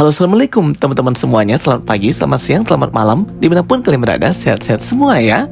Halo, assalamualaikum teman-teman semuanya. Selamat pagi, selamat siang, selamat malam, dimanapun kalian berada, sehat-sehat semua ya.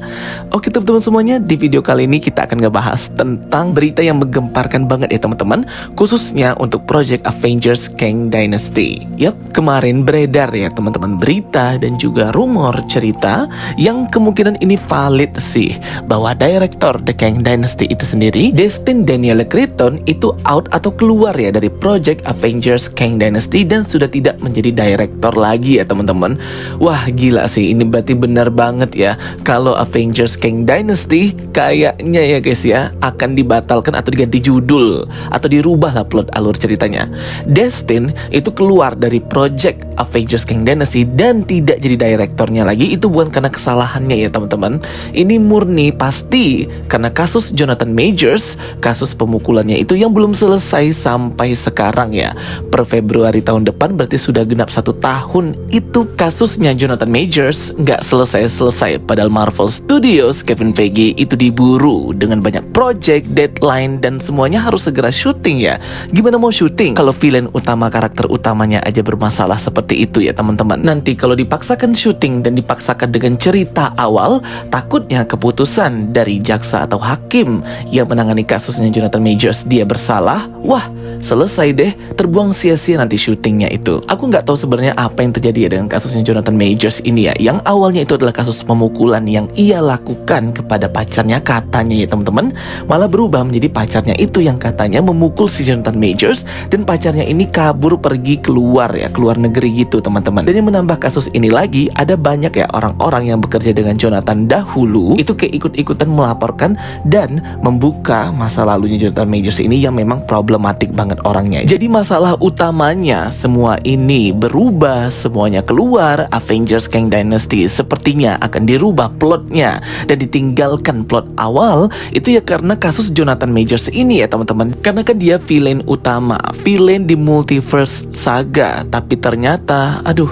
Oke teman-teman semuanya, di video kali ini kita akan ngebahas tentang berita yang menggemparkan banget ya teman-teman, khususnya untuk Project Avengers Kang Dynasty. Yap, kemarin beredar ya teman-teman berita dan juga rumor cerita yang kemungkinan ini valid sih, bahwa director The Kang Dynasty itu sendiri, Destin Daniel Cretton, itu out atau keluar ya dari Project Avengers Kang Dynasty dan sudah tidak menjadi director lagi ya teman-teman. Wah gila sih, ini berarti benar banget ya kalau Avengers Kang Dynasty kayaknya ya guys ya akan dibatalkan atau diganti judul atau dirubah lah plot alur ceritanya. Destin itu keluar dari Project Avengers Kang Dynasty dan tidak jadi direktornya lagi. Itu bukan karena kesalahannya ya teman-teman, ini murni pasti karena kasus Jonathan Majors, kasus pemukulannya itu yang belum selesai sampai sekarang ya. Per Februari tahun depan berarti sudah genap 1 tahun itu kasusnya Jonathan Majors nggak selesai-selesai. Padahal Marvel Studios, Kevin Feige itu diburu dengan banyak project, deadline, dan semuanya harus segera syuting ya. Gimana mau syuting kalau villain utama, karakter utamanya aja bermasalah seperti itu ya teman-teman. Nanti kalau dipaksakan syuting dan dipaksakan dengan cerita awal, takutnya keputusan dari jaksa atau hakim yang menangani kasusnya Jonathan Majors dia bersalah, wah selesai deh, terbuang sia-sia nanti syutingnya itu. Aku nggak tahu sebenarnya apa yang terjadi ya dengan kasusnya Jonathan Majors ini ya. Yang awalnya itu adalah kasus pemukulan yang ia lakukan kepada pacarnya katanya ya teman-teman, malah berubah menjadi pacarnya itu yang katanya memukul si Jonathan Majors dan pacarnya ini kabur pergi keluar ya, keluar negeri gitu teman-teman. Dan yang menambah kasus ini lagi, ada banyak ya orang-orang yang bekerja dengan Jonathan dahulu itu kayak ikut-ikutan melaporkan dan membuka masa lalunya Jonathan Majors ini yang memang problematik banget orangnya. Jadi masalah utamanya semua ini berubah, semuanya keluar. Avengers Kang Dynasty sepertinya akan dirubah plotnya dan ditinggalkan plot awal itu ya karena kasus Jonathan Majors ini ya teman-teman. Karena kan dia villain utama, villain di multiverse saga, tapi ternyata aduh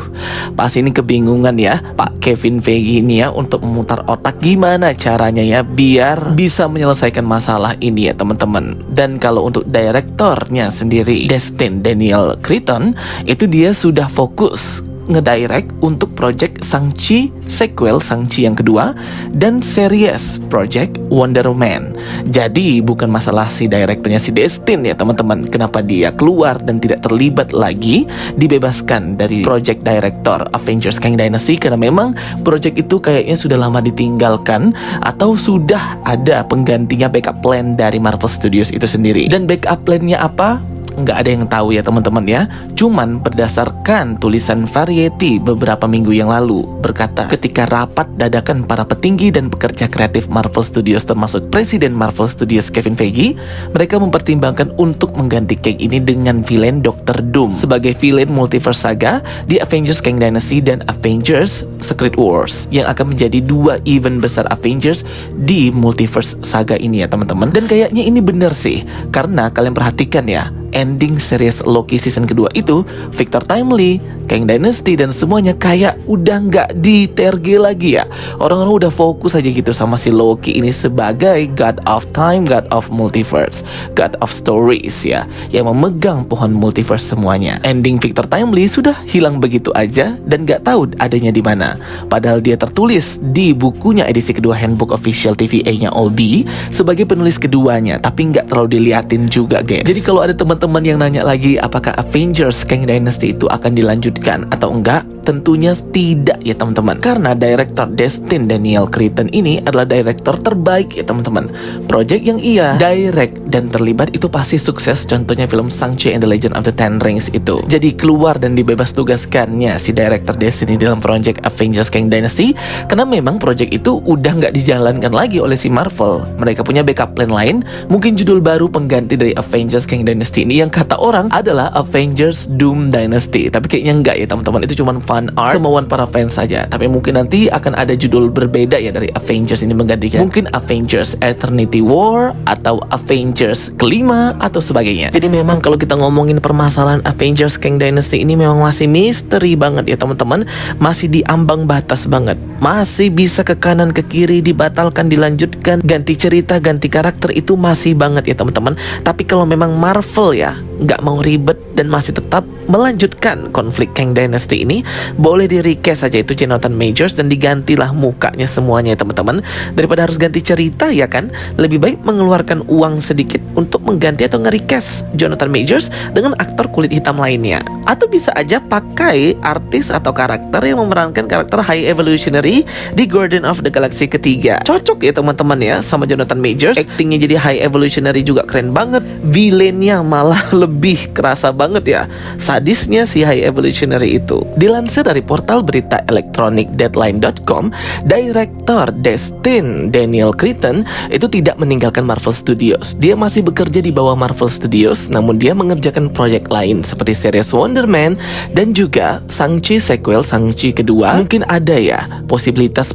pas ini kebingungan ya Pak Kevin Feige ini ya untuk memutar otak gimana caranya ya biar bisa menyelesaikan masalah ini ya teman-teman. Dan kalau untuk direktornya sendiri, Destin Daniel Cretton, itu dia sudah fokus ngedirect untuk project Shang-Chi sequel, Shang-Chi yang kedua, dan series project Wonder Woman. Jadi bukan masalah si direkturnya si Destin ya teman-teman, kenapa dia keluar dan tidak terlibat lagi, dibebaskan dari project director Avengers Kang Dynasty karena memang project itu kayaknya sudah lama ditinggalkan atau sudah ada penggantinya, backup plan dari Marvel Studios itu sendiri. Dan backup plan-nya apa? Nggak ada yang tahu ya teman-teman ya. Cuman berdasarkan tulisan Variety beberapa minggu yang lalu berkata, ketika rapat dadakan para petinggi dan pekerja kreatif Marvel Studios termasuk Presiden Marvel Studios Kevin Feige, mereka mempertimbangkan untuk mengganti Kang ini dengan villain Dr. Doom sebagai villain multiverse saga di Avengers Kang Dynasty dan Avengers Secret Wars yang akan menjadi 2 event besar Avengers di multiverse saga ini ya teman-teman. Dan kayaknya ini benar sih, karena kalian perhatikan ya, ending series Loki season kedua itu Victor Timely, Kang Dynasty dan semuanya kayak udah nggak di TRG lagi ya. Orang-orang udah fokus aja gitu sama si Loki ini sebagai God of Time, God of Multiverse, God of Stories ya, yang memegang pohon multiverse semuanya. Ending Victor Timely sudah hilang begitu aja dan nggak tahu adanya di mana. Padahal dia tertulis di bukunya edisi kedua Handbook Official TVA-nya OB sebagai penulis keduanya, tapi nggak terlalu diliatin juga guys. Jadi kalau ada teman-teman yang nanya lagi apakah Avengers Kang Dynasty itu akan dilanjutkan atau enggak, tentunya tidak ya teman-teman, karena director Destin Daniel Cretton ini adalah director terbaik ya teman-teman. Project yang ia direct dan terlibat itu pasti sukses, contohnya film Shang-Chi and the Legend of the Ten Rings itu. Jadi keluar dan dibebas tugaskannya si director Destin dalam project Avengers Kang Dynasty karena memang project itu udah nggak dijalankan lagi oleh si Marvel. Mereka punya backup plan lain, mungkin judul baru pengganti dari Avengers Kang Dynasty ini yang kata orang adalah Avengers Doom Dynasty, tapi kayaknya enggak ya teman-teman, itu cuma fan art, kemauan para fans saja. Tapi mungkin nanti akan ada judul berbeda ya dari Avengers ini menggantikan, mungkin Avengers Eternity War atau Avengers kelima atau sebagainya. Jadi memang kalau kita ngomongin permasalahan Avengers Kang Dynasty ini memang masih misteri banget ya teman-teman, masih di ambang batas banget, masih bisa ke kanan ke kiri, dibatalkan, dilanjutkan, ganti cerita, ganti karakter, itu masih banget ya teman-teman. Tapi kalau memang Marvel ya nggak mau ribet dan masih tetap melanjutkan konflik Kang Dynasty ini, boleh di recast saja itu Jonathan Majors dan digantilah mukanya semuanya ya teman-teman. Daripada harus ganti cerita ya kan, lebih baik mengeluarkan uang sedikit untuk mengganti atau nge-recast Jonathan Majors dengan aktor kulit hitam lainnya. Atau bisa aja pakai artis atau karakter yang memerankan karakter High Evolutionary di Guardian of the Galaxy ketiga. Cocok ya teman-teman ya sama Jonathan Majors. Actingnya jadi High Evolutionary juga keren banget. Villainnya malah lebih kerasa banget ya, sadisnya si High Evolutionary itu. Dilansir dari portal berita elektronik Deadline.com, Direktur Destin Daniel Cretton itu tidak meninggalkan Marvel Studios. Dia masih bekerja di bawah Marvel Studios, namun dia mengerjakan proyek lain seperti series Wonder Man dan juga Shang-Chi sequel Shang-Chi kedua. Mungkin ada ya posibilitas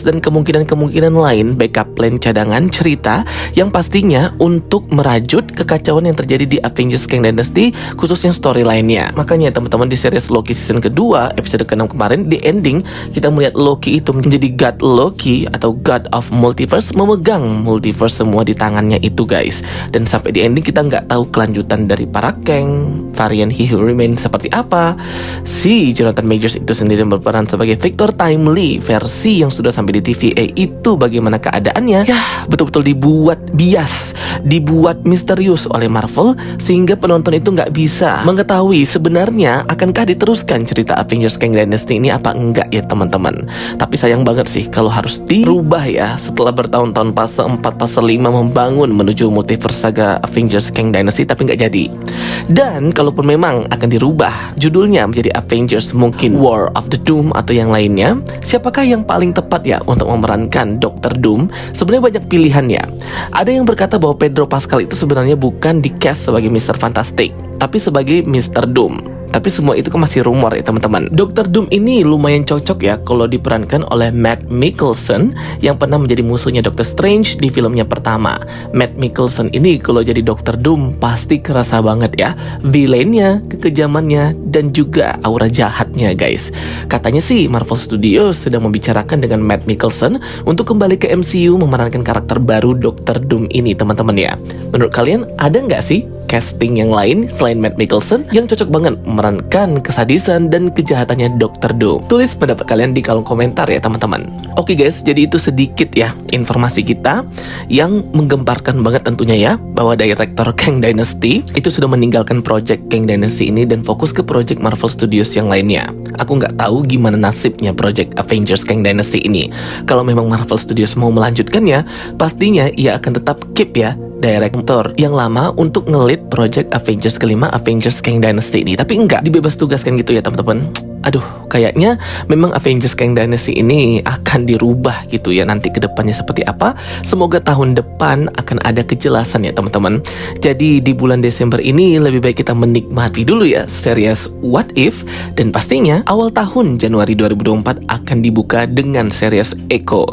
dan kemungkinan lain backup plan cadangan cerita yang pastinya untuk merajut kekacauan yang terjadi di Avengers Kang Dynasty, khususnya storyline-nya. Makanya teman-teman di series Loki season kedua episode ke-6 kemarin, di ending kita melihat Loki itu menjadi God Loki atau God of Multiverse, memegang multiverse semua di tangannya itu guys. Dan sampai di ending kita nggak tahu kelanjutan dari para Kang, varian He Who Remains seperti apa. Si Jonathan Majors itu sendiri berperan sebagai Victor Timely versi yang sudah sampai di TVA itu bagaimana keadaannya. Ya betul-betul dibuat bias, dibuat misterius oleh Marvel sehingga penonton itu nggak bisa mengetahui sebenarnya akankah diteruskan cerita Avengers Kang Dynasty ini apa enggak ya teman-teman. Tapi sayang banget sih kalau harus dirubah ya setelah bertahun-tahun fase 4 fase 5 membangun menuju multiverse saga Avengers Kang Dynasty tapi nggak jadi. Dan kalaupun memang akan dirubah judulnya menjadi Avengers mungkin War of the Doom atau yang lainnya, siapakah yang paling tepat ya untuk memerankan Dr. Doom? Sebenarnya banyak pilihan ya. Ada yang berkata bahwa Pedro Pascal itu sebenarnya bukan di cast sebagai Mr. Fantastic, tapi sebagai Mr. Doom. Tapi semua itu kan masih rumor ya teman-teman. Dr. Doom ini lumayan cocok ya kalau diperankan oleh Matt Mikkelsen yang pernah menjadi musuhnya Doctor Strange di filmnya pertama. Matt Mikkelsen ini kalau jadi Dr. Doom pasti kerasa banget ya villainnya, kekejamannya, dan juga aura jahatnya guys. Katanya sih Marvel Studios sedang membicarakan dengan Matt Mikkelsen untuk kembali ke MCU memerankan karakter baru Dr. Doom ini teman-teman ya. Menurut kalian ada nggak sih casting yang lain selain Matt Mikkelsen yang cocok banget memerankan kesadisan dan kejahatannya Dr. Doom? Tulis pendapat kalian di kolom komentar ya teman-teman. Oke guys, jadi itu sedikit ya informasi kita yang menggemparkan banget tentunya ya, bahwa direktur Kang Dynasty itu sudah meninggalkan project Kang Dynasty ini dan fokus ke project Marvel Studios yang lainnya. Aku nggak tahu gimana nasibnya project Avengers Kang Dynasty ini. Kalau memang Marvel Studios mau melanjutkannya, pastinya ia akan tetap keep ya direktur yang lama untuk ngelit project Avengers kelima, Avengers Kang Dynasty ini. Tapi enggak dibebas tugaskan gitu ya teman-teman. Aduh, kayaknya memang Avengers Kang Dynasty ini akan dirubah gitu ya nanti ke depannya seperti apa. Semoga tahun depan akan ada kejelasan ya teman-teman. Jadi di bulan Desember ini lebih baik kita menikmati dulu ya series What If, dan pastinya awal tahun Januari 2024 akan dibuka dengan series Echo.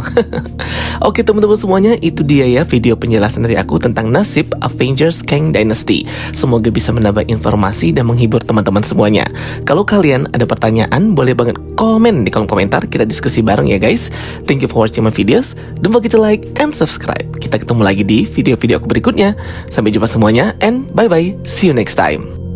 Oke teman-teman semuanya, itu dia ya video penjelasan dari aku tentang nasib Avengers Kang Dynasty. Semoga bisa menambah informasi dan menghibur teman-teman semuanya. Kalau kalian ada pertanyaan, boleh banget komen di kolom komentar, kita diskusi bareng ya guys. Thank you for watching my videos. Don't forget to like and subscribe. Kita ketemu lagi di video-video aku berikutnya. Sampai jumpa semuanya and bye bye. See you next time.